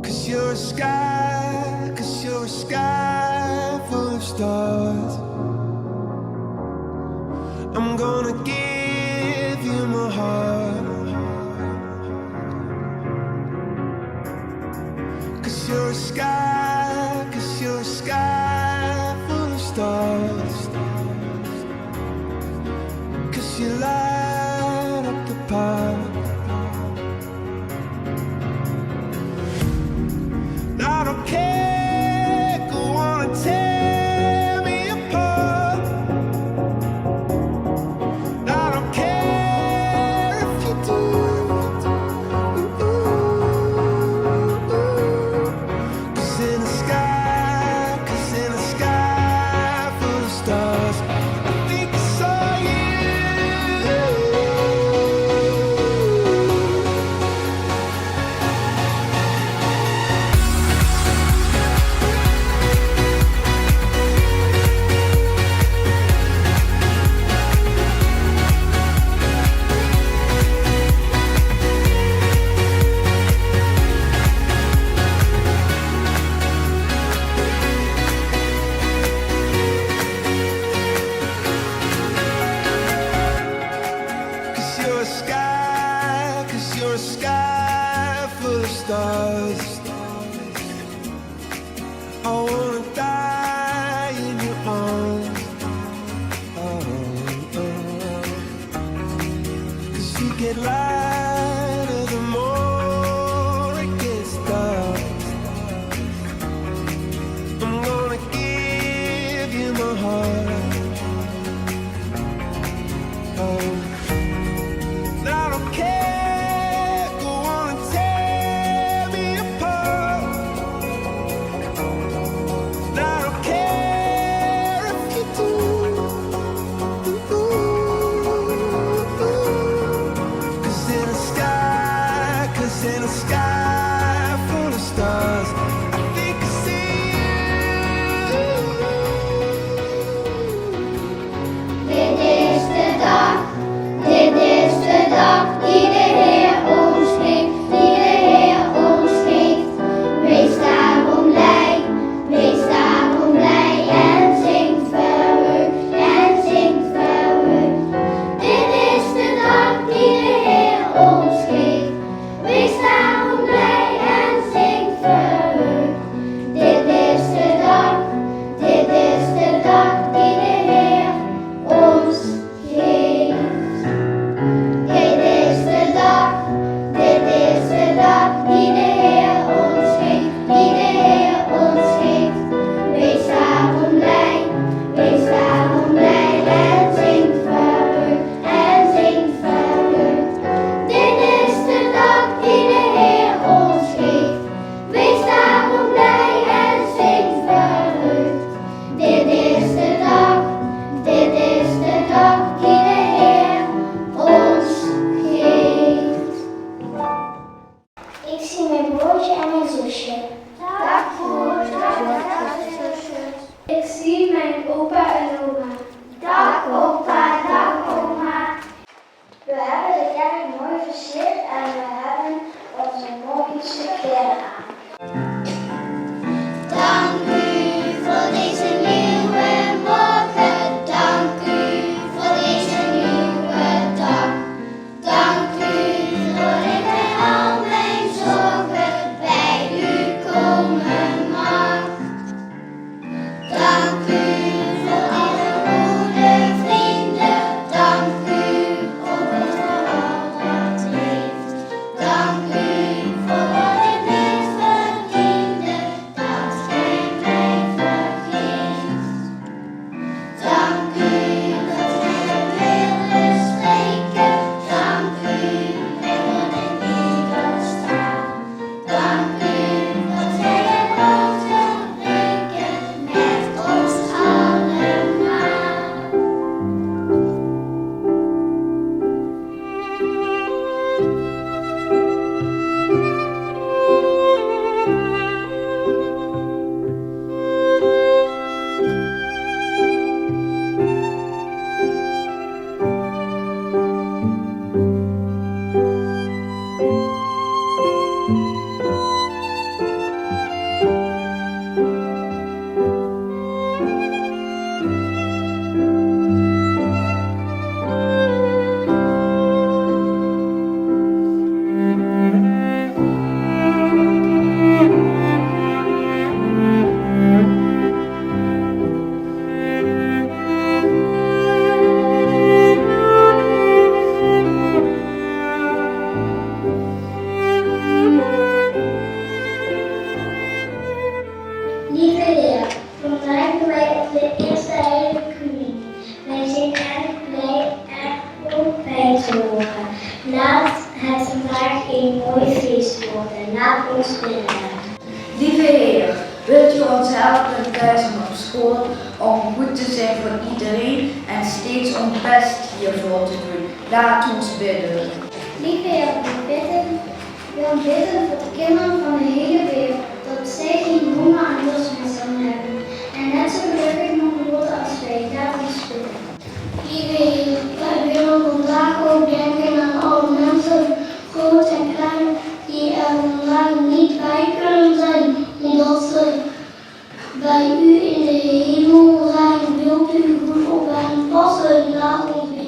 Cause you're a sky full of stars. I'm gonna give you my heart. Cause you're a sky full of stars. Cause you light up the park. I don't care, go on and tear me apart. I don't care if you do. Cause in the sky full of stars, I think I saw you. Cause you're a sky full of stars. I wanna die in your arms. Cause you get lighter the more it gets dark. I'm gonna give you my heart. I don't care, go on and tear me apart. I don't care if you do. Cause in the sky full of stars, I think I see you. Dit is de dag. Dit is de dag die de Heer ons geeft, die de Heer ons geeft. Wees daarom blij en zingt verheugd en zingt verheugd. Dit is de dag die de Heer ons geeft. Wees daarom blij en zingt verheugd. Dit is de dag die de Heer ons geeft. Dit is de dag die de Heer ons geeft, die de Heer ons geeft. Wees daarom blij en zingt verheugd en zingt verheugd. Dit is de dag die de Heer ons geeft. Wees daarom blij en zingt verheugd. Dit is de dag die de Heer ons geeft. Ik zie mijn broertje en mijn zusje. Dag broertje, dag zusje. Ik zie mijn opa en oma. Dag opa, dag oma. We hebben de kerk mooi versierd en we hebben onze mooiste kleren aan. Dank u voor deze nieuwe morgen. Dank u voor deze nieuwe dag. Dank u dat ik bij al mijn zorgen bij u een mooi feest worden. Laat ons bidden. Lieve Heer, wilt u ons helpen thuis en op school om goed te zijn voor iedereen en steeds ons best hiervoor te doen. Laat ons bidden. Lieve Heer, we bidden voor de kinderen van de hele wereld, dat zij geen honger en dorst meer zullen hebben. En net zo gelukkig mogen worden als wij. Laat ons bidden. Lieve Heer, wij willen vandaag ook denken aan alle mensen, groot en klein, die er vandaag niet bij kunnen zijn, omdat ze bij u in de hemel zijn. Wilt u goed op hen passen? Laat ons bidden.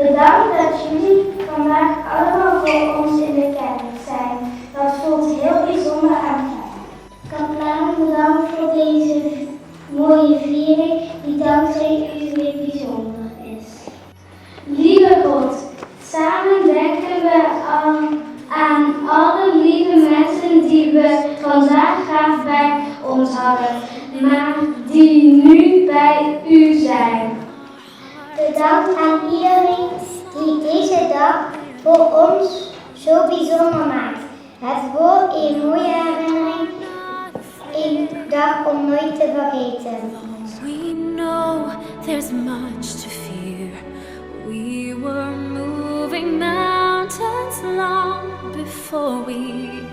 Bedankt dat jullie vandaag allemaal voor ons in de kerk zijn. Dat voelt heel bijzonder en fijn. Kapelanen, bedankt voor deze mooie viering die dankzij u weer bijzonder is. Lieve God, samen denken we aan alle lieve mensen die we vandaag graag bij ons hadden, maar die nu bij u zijn. Bedankt aan iedereen die deze dag voor ons zo bijzonder maakt. Het wordt een mooie herinnering, een dag om nooit te vergeten. We know there's much to fear. We were moving mountains long before we